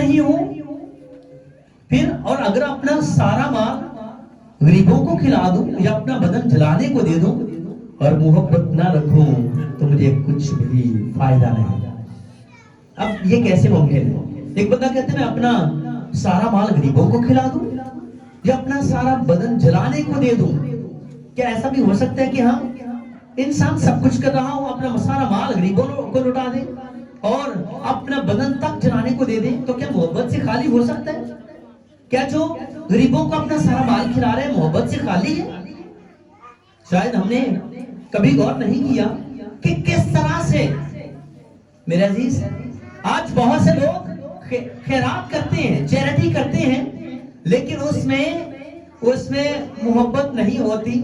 नहीं हूं, फिर और अगर अपना सारा माल गरीबों को खिला दूं या अपना बदन जलाने को दे दूं और मोहब्बत ना रखूं तो मुझे कुछ भी फायदा नहीं। अब ये कैसे मुमकिन है? एक बंदा कहते हैं मैं अपना सारा माल गरीबों को खिला दूं या अपना सारा बदन जलाने को दे दूं। क्या ऐसा भी हो सकता है कि हाँ इंसान सब कुछ कर रहा हो, अपना सारा माल गरीबों को लुटा दे और अपना बदन तक जलाने को दे दे? तो क्या मोहब्बत से खाली हो सकता है? क्या जो गरीबों को अपना सारा माल खिला रहे हैं मोहब्बत से खाली है? शायद हमने कभी गौर नहीं किया कि किस तरह से मेरे अजीज आज बहुत से लोग खैरात करते हैं, चैरिटी करते हैं, लेकिन उसमें मोहब्बत नहीं होती,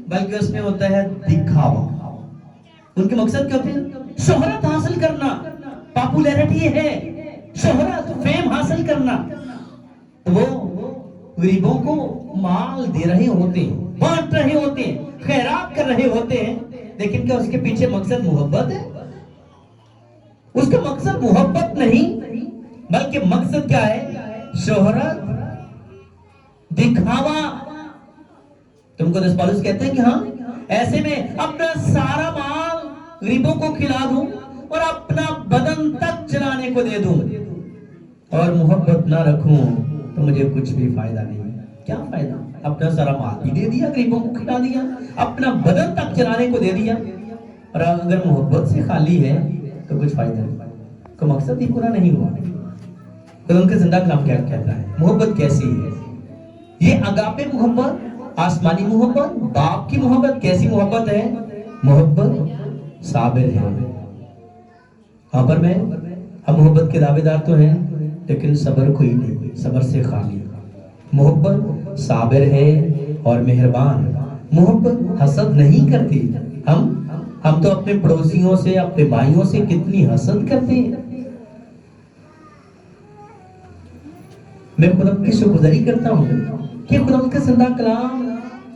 बल्कि उसमें होता है दिखावा। उनके मकसद क्या होते हैं? शोहरत हासिल करना, पॉपुलैरिटी है, शोहरत फेम हासिल करना। तो वो गरीबों को माल दे रहे होते हैं, बांट रहे होते हैं, खैरात कर रहे होते हैं, लेकिन क्या उसके पीछे मकसद मोहब्बत है? उसका मकसद मोहब्बत नहीं, बल्कि मकसद क्या है? शोहरत, दिखावा। तुमको दस पौलुस कहते हैं कि हाँ ऐसे में अपना सारा माल गरीबों को खिला दूं और अपना बदन तक जलाने को दे दूं और मोहब्बत ना रखूं तो मुझे कुछ भी फायदा नहीं। क्या फायदा? अपना सारा माल भी दे दिया, गरीबों को खिला दिया, अपना बदन तक जलाने को दे दिया, और अगर मोहब्बत से खाली है तो कुछ फायदा नहीं, तो मकसद ही पूरा नहीं हुआ। तो उनके जिंदा कलाम क्या कहता है? मोहब्बत कैसी है? ये अगापे मोहब्बत, आसमानी मोहब्बत, बाप की मोहब्बत। कैसी मोहब्बत है? मोहब्बत साबिर है। यहाँ पर हम मोहब्बत के दावेदार तो हैं, लेकिन सब्र कोई नहीं, सब्र से खाली। मोहब्बत साबिर है और मेहरबान। मोहब्बत हसद नहीं करती। हम तो अपने पड़ोसियों से, अपने भाइयों से कितनी हसद करते हैं। मैं खुदा की शुक्रगुजारी करता हूँ कि खुदा का जिंदा कलाम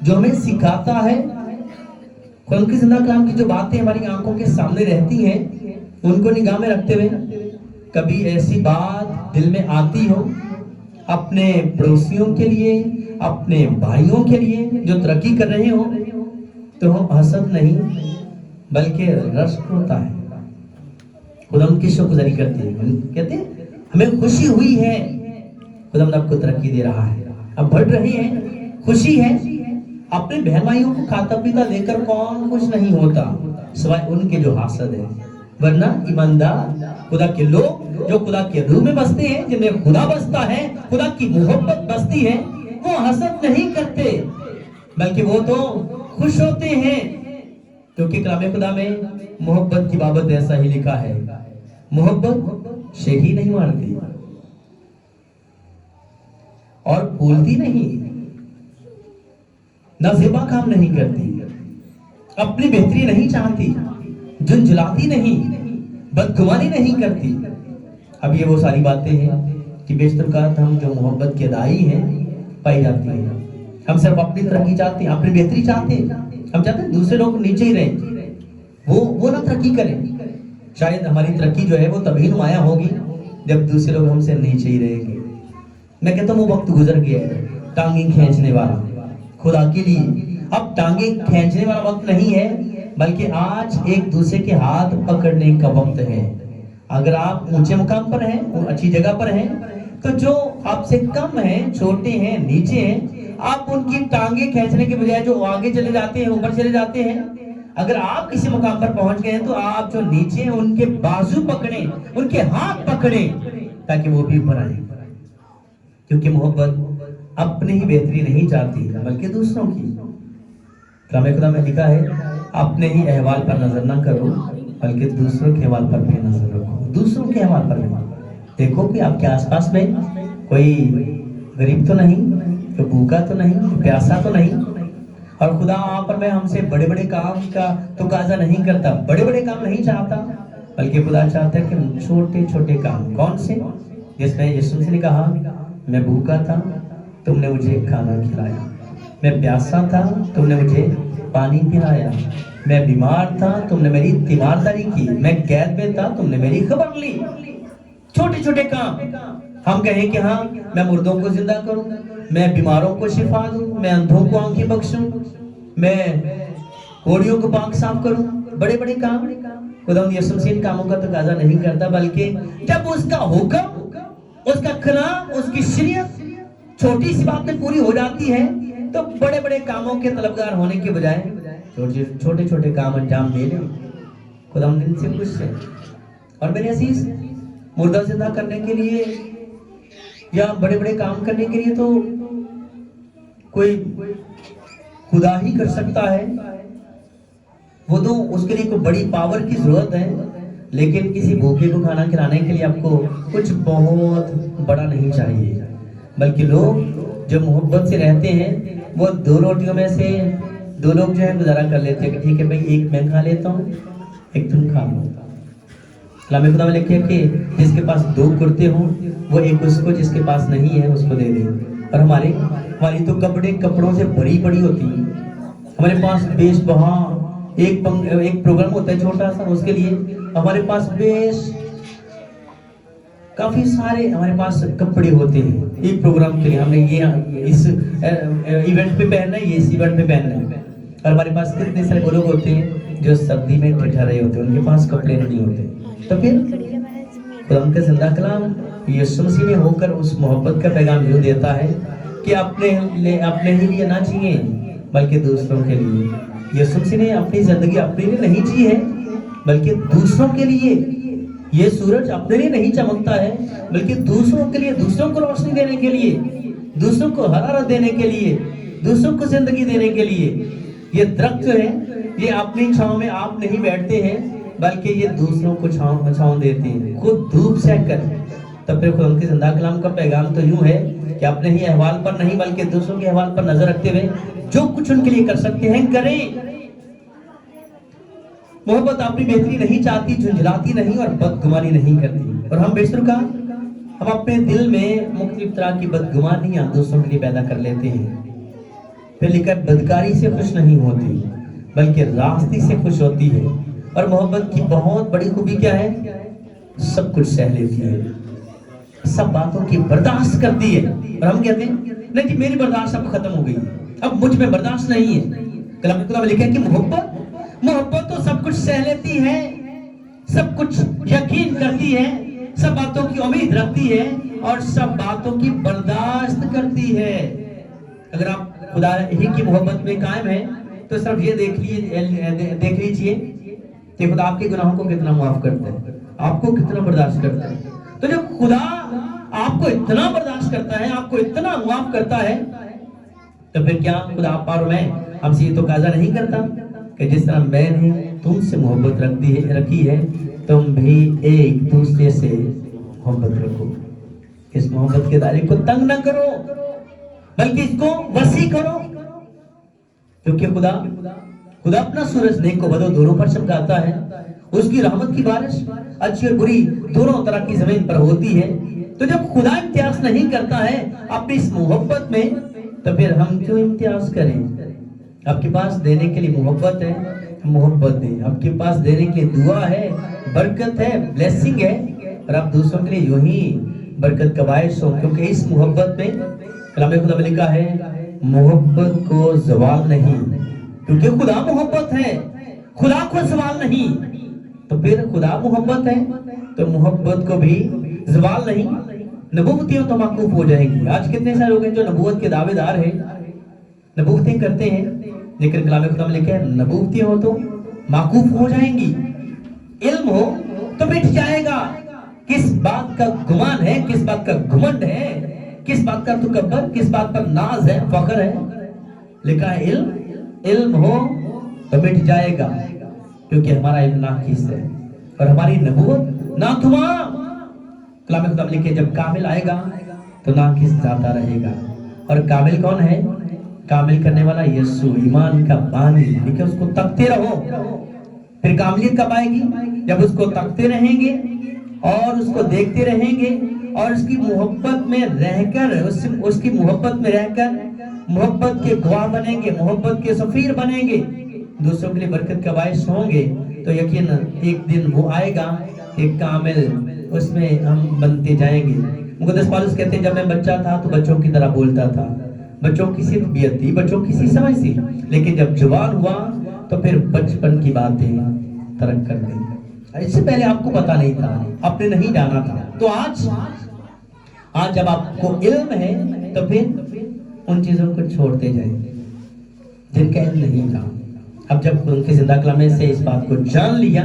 जो हमें सिखाता है, खुदा की जिंदा कलाम की जो बातें हमारी आंखों के सामने रहती हैं, उनको निगाह में रखते हुए कभी ऐसी बात दिल में आती हो अपने पड़ोसियों के लिए, अपने भाइयों के लिए जो तरक्की कर रहे हो, तो हम हसद नहीं बल्कि रश्क होता है। खुदा की शुक्रगुजारी करते हैं, कहते हैं हमें खुशी हुई है, खुदा आपको तरक्की दे रहा है, अब बढ़ रहे हैं, खुशी है। अपने बहन भाइयों को खाता पीता लेकर कौन खुश नहीं होता, सिवाय उनके जो हासद है। वरना ईमानदार खुदा के लोग जो खुदा के रूह में बसते हैं, जिनमें खुदा बसता है, खुदा की मोहब्बत बसती है, वो हसद नहीं करते, बल्कि वो तो खुश होते हैं, क्योंकि कलाम खुदा में मोहब्बत की बाबत ऐसा ही लिखा है, मोहब्बत शेही नहीं मारती और भूलती नहीं, नज़ेबा काम नहीं करती, अपनी बेहतरी नहीं चाहती, झुंझलाती नहीं, बदगुमानी नहीं करती। अब ये वो सारी बातें हैं कि बेशतर का हम जो मोहब्बत के दाई हैं पाई जाती हैं। हम सिर्फ अपनी तरक्की चाहते हैं, अपनी बेहतरी चाहते हैं, हम चाहते हैं दूसरे लोग नीचे ही रहें, वो ना तरक्की करें। शायद हमारी तरक्की जो है वो तभी नुमाया होगी जब दूसरे लोग हमसे नीचे ही रहेंगे। मैं कहता हूँ वो वक्त गुजर गया है टांगे खींचने वाला खुदा के लिए। अब टांगे खींचने वाला वक्त नहीं है, बल्कि आज एक दूसरे के हाथ पकड़ने का वक्त है। अगर आप ऊंचे मुकाम पर हैं, अच्छी जगह पर हैं, तो जो आपसे कम हैं, छोटे हैं, नीचे हैं, आप उनकी टांगे खींचने के बजाय जो आगे चले जाते हैं, ऊपर चले जाते हैं। अगर आप किसी मुकाम पर पहुंच गए हैं तो आप जो नीचे हैं उनके बाजू पकड़े, उनके हाथ पकड़े, ताकि वो भी ऊपर आए। क्योंकि मोहब्बत अपनी ही बेहतरी नहीं चाहती बल्कि दूसरों की। कलाम खुदा में लिखा है अपने ही अहवाल पर नजर ना करो बल्कि दूसरों के अहवाल पर भी नजर रखो। दूसरों के अहवाल पर भी देखो कि आपके आसपास में कोई गरीब तो नहीं, कोई भूखा तो नहीं, प्यासा तो नहीं। और खुदा आप पर मैं हमसे बड़े बड़े काम का तकाजा नहीं करता, बड़े बड़े काम नहीं चाहता, बल्कि खुदा चाहता है कि छोटे छोटे काम। कौन से? जिसमें यीशु ने कहा मैं भूखा था, तुमने मुझे खाना खिलाया, मैं प्यासा था, तुमने मुझे पानी पिलाया, मैं बीमार था, तुमने मेरी तीमारदारी की, मैं कैद में था, तुमने मेरी खबर ली। छोटे छोटे काम ہم کہیں کہ ہاں میں مردوں کو زندہ کروں، میں بیماروں کو شفا دوں، میں اندھوں کو آنکھیں بخشوں، میں کوڑیوں کو پاک صاف کروں، بڑے بڑے کام۔ خدا یسوع مسیح ان کاموں کا تقاضا نہیں کرتا، بلکہ جب اس کا حکم، اس کا کلام، اس کی شریعت چھوٹی سی بات میں پوری ہو جاتی ہے تو بڑے بڑے کاموں کے طلبگار ہونے کے بجائے چھوٹے چھوٹے کام انجام دے لیں۔ خدا ان سے خوش ہے۔ اور میرے عزیز، مردہ زندہ کرنے کے لیے یا بڑے بڑے کام کرنے کے لیے تو کوئی خدا ہی کر سکتا ہے، وہ تو اس کے لیے کوئی بڑی پاور کی ضرورت ہے، لیکن کسی بھوکے کو کھانا کھلانے کے لیے آپ کو کچھ بہت بڑا نہیں چاہیے، بلکہ لوگ جو محبت سے رہتے ہیں وہ 2 روٹیوں میں سے 2 لوگ جو ہے گزارا کر لیتے ہیں کہ ٹھیک ہے بھائی، ایک میں کھا لیتا ہوں، ایک تم کھا لو۔ کلام خدا میں لکھے کہ جس کے پاس 2 کرتے ہوں وہ ایک اس کو، جس کے پاس نہیں ہے اس کو دے دے۔ اور ہماری تو کپڑوں سے بڑی بڑی ہوتی ہیں، ہمارے پاس بیش بہا ایک پروگرام ہوتا ہے چھوٹا سا، اس کے لیے ہمارے پاس بیش کافی سارے ہمارے پاس کپڑے ہوتے ہیں۔ ایک پروگرام کے لیے ہم نے یہ اس ایونٹ پہ پہننا ہے، یہ اس ایونٹ پہ پہننا ہے۔ اور ہمارے پاس کتنے سارے وہ لوگ ہوتے ہیں جو سردی میں ٹھٹھرے ہوتے ہیں، ان کے پاس کپڑے نہیں ہوتے۔ تو پھر خدا کا زندہ کلام یسوع مسیح میں ہو کر اس محبت کا پیغام یوں دیتا ہے کہ اپنے ہی لیے نہ جیے بلکہ دوسروں کے لیے۔ یسوع مسیح نے اپنی زندگی اپنے لیے نہیں جی ہے بلکہ دوسروں کے لیے۔ یہ سورج اپنے لیے نہیں چمکتا ہے بلکہ دوسروں کے لیے، دوسروں کو روشنی دینے کے لیے، دوسروں کو حرارت دینے کے لیے، دوسروں کو زندگی دینے کے لیے۔ یہ درخت جو ہے یہ اپنی چھاؤں میں آپ نہیں بیٹھتے ہیں بلکہ یہ دوسروں کو چھاؤں دیتے ہیں، خود دھوپ سہہ کر۔ تب پھر خدا کے زندہ کلام کا پیغام تو یوں ہے کہ اپنے ہی احوال پر نہیں بلکہ دوسروں کے احوال پر نظر رکھتے ہوئے جو کچھ ان کے لیے کر سکتے ہیں کریں۔ محبت اپنی بہتری نہیں چاہتی، جھنجھلاتی نہیں اور بدگمانی نہیں کرتی۔ اور ہم بیشتر کا ہم اپنے دل میں مختلف طرح کی بدگمانیاں دوسروں کے لیے پیدا کر لیتے ہیں۔ پھر لکھا بدکاری سے خوش نہیں ہوتی بلکہ راستی سے خوش ہوتی ہے۔ اور محبت کی بہت بڑی خوبی کیا ہے؟ سب کچھ سہ لیتی ہے، سب باتوں کی برداشت کرتی ہے۔ اور ہم کہتے ہیں نہیں جی میری برداشت اب ختم ہو گئی، اب مجھ میں برداشت نہیں ہے۔ کلام خدا میں لکھا ہے کہ محبت تو سب کچھ سہ لیتی ہے، سب کچھ یقین کرتی ہے، سب باتوں کی امید رکھتی ہے اور سب باتوں کی برداشت کرتی ہے۔ اگر آپ خدا ہی کی محبت میں قائم ہیں تو صرف یہ دیکھ لیجئے کہ خدا آپ کے گناہوں کو کتنا معاف کرتا ہے، آپ کو کتنا برداشت کرتا ہے۔ تو جب خدا آپ کو اتنا برداشت کرتا ہے، آپ کو اتنا معاف کرتا ہے، تو پھر کیا خدا آپ اور میں ہم سے یہ تو تقاضا نہیں کرتا کہ جس طرح میں نے تم سے محبت رکھی ہے تم بھی ایک دوسرے سے محبت رکھو۔ اس محبت کے دائرے کو تنگ نہ کرو بلکہ اس کو وسیع کرو، کیونکہ خدا اپنا سورج نیک کو بد و دونوں پر چمکاتا ہے۔ اس کی رحمت کی بارش اچھی اور بری دونوں طرح کی زمین پر ہوتی ہے۔ تو جب خدا امتیاز نہیں کرتا ہے اپنی اس محبت میں تو پھر ہم کیوں امتیاز کریں؟ آپ کے پاس دینے کے لیے محبت ہے، محبت دیں۔ آپ کے پاس دینے کے لیے دعا ہے، برکت ہے، بلیسنگ ہے، اور آپ دوسروں کے لیے یوں ہی برکت کا باعث ہو، کیونکہ اس محبت میں کلام خدا میں لکھا ہے محبت کو زوال نہیں، کیونکہ خدا محبت ہے، خدا کو زوال نہیں۔ تو پھر خدا محبت ہے تو محبت کو بھی زوال نہیں۔ نبوتیاں تو موقوف ہو جائیں گی۔ آج کتنے سارے لوگ ہیں جو نبوت کے دعوے دار ہیں، نبوتیں کرتے ہیں، لیکن کلام خدا میں لکھا ہے نبوتیں ہو تو موقوف ہو جائیں گی، علم ہو تو مٹ جائے گا۔ کس بات کا گمان ہے، کس بات کا گھمنڈ ہے، کس بات کا تکبر، کس بات پر ناز ہے، فخر ہے؟ لکھا ہے علم ہو تو مٹ جائے گا، کیونکہ ہمارا علم ناقص ہے اور ہماری نبوت ناتمام۔ کلام خدا میں لکھے جب کامل آئے گا تو ناقص جاتا رہے گا۔ اور کامل کون ہے؟ کامل کرنے والا یسوع، ایمان کا بانی۔ لکھے اس کو تکتے رہو۔ پھر کاملیت کب آئے گی؟ جب اس کو تکتے رہیں گے اور اس کو دیکھتے رہیں گے اور اس کی محبت میں رہ کر، اس کی محبت میں رہ کر محبت کے گواہ بنیں گے، محبت کے سفیر بنیں گے، دوسروں کے لیے برکت کا باعث ہوں گے۔ تو یقیناً ایک دن وہ آئے گا کہ کامل، اس میں ہم بنتے جائیں گے۔ मुक़द्दस पौलुस कहते हैं, जब मैं बच्चा था तो बच्चों की तरह बोलता था, बच्चों की सी तबीयत थी, बच्चों की सी समझ थी, लेकिन जब जवान हुआ तो फिर बचपन की बातें तर्क कर दी। इससे पहले आपको पता नहीं था, आपने नहीं जाना था। तो आज जब आपको इल्म है तो फिर उन चीजों को छोड़ते जाए जिनका इल्म नहीं था। अब जब उनके जिंदा कलामे से इस बात को जान लिया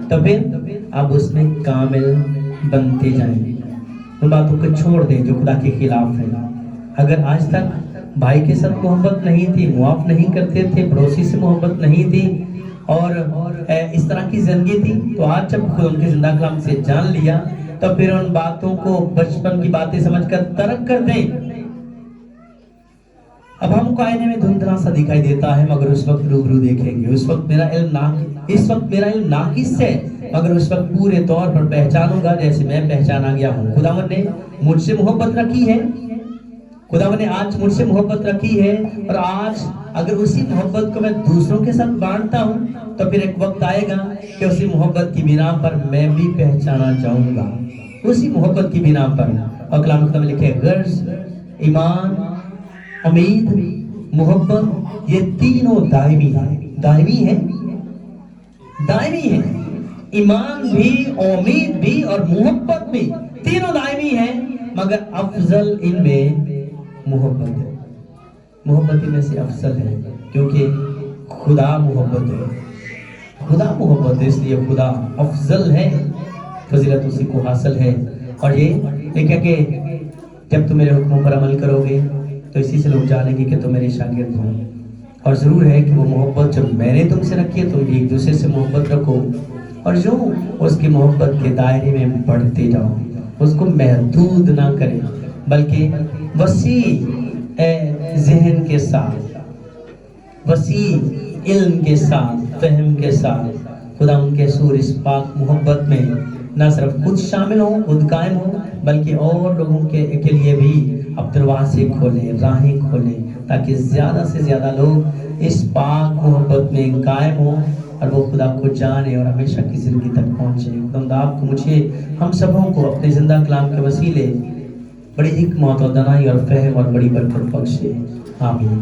तो फिर आप उसमें कामिल बनते जाएंगे। उन बातों को छोड़ दें जो खुदा के खिलाफ है। अगर आज तक भाई के साथ मोहब्बत नहीं थी, मुआफ नहीं करते थे, पड़ोसी से मोहब्बत नहीं थी और इस तरह की जिंदगी थी, तो आज जब खुद उनके जिंदा कलाम से जान लिया तो फिर उन बातों को बचपन की बातें समझकर तर्क कर दें। अब हमको आईने में धुंधला सा दिखाई देता है, मगर उस वक्त रूबरू देखेंगे। इस वक्त मेरा इल्म नाकिस है, मगर उस वक्त पूरे तौर पर पहचानूंगा जैसे मैं पहचाना गया हूँ। खुदावन ने मुझसे मोहब्बत रखी है, खुदावन ने आज मुझसे मोहब्बत रखी है, और आज अगर उसी मोहब्बत को मैं दूसरों के साथ बांटता हूँ तो फिर एक वक्त आएगा कि उसी मोहब्बत की बिना पर मैं भी पहचाना जाऊंगा, उसी मोहब्बत की बिना पर। और कलाम खुदा में लिखे, गर्ज, ईमान, उम्मीद, मोहब्बत, ये तीनों दायमी है। ईमान भी, उम्मीद भी और मोहब्बत भी, तीनों दायमी है, मगर अफजल इनमें मोहब्बत है। मोहब्बत इनमें से अफजल है, क्योंकि खुदा मोहब्बत है। खुदा मोहब्बत है, इसलिए खुदा अफजल है, फजीलत उसी को हासिल है। और ये क्या कि जब तुम मेरे हुक्मों पर अमल करोगे तो इसी से लोग जानेंगे कि तुम मेरे शागिर्द हो। और ज़रूर है कि वो मोहब्बत जब मैंने तुमसे रखी है, तुम भी एक दूसरे से मोहब्बत रखो, और जो उसकी मोहब्बत के दायरे में बढ़ते जाओ, उसको महदूद ना करें, बल्कि वसी ज़हन के साथ, वसी इल्म के साथ, फहम के साथ खुदा उनके सूर इस पाक मोहब्बत में न सिर्फ खुद शामिल हो, खुद कायम हो, बल्कि और लोगों के लिए भी अब दरवाजे खोलें, राहें खोलें, ताकि ज़्यादा से ज़्यादा लोग इस पाक मोहब्बत में कायम हो और वो खुदा को जाने और हमेशा की ज़िंदगी तक पहुँचे। खुदा आपको, मुझे, हम सबों को अपने ज़िंदा कलाम के वसीले बड़ी हिकमत और दनाई और फहम और बड़ी बरकत बख्शे। आमीन।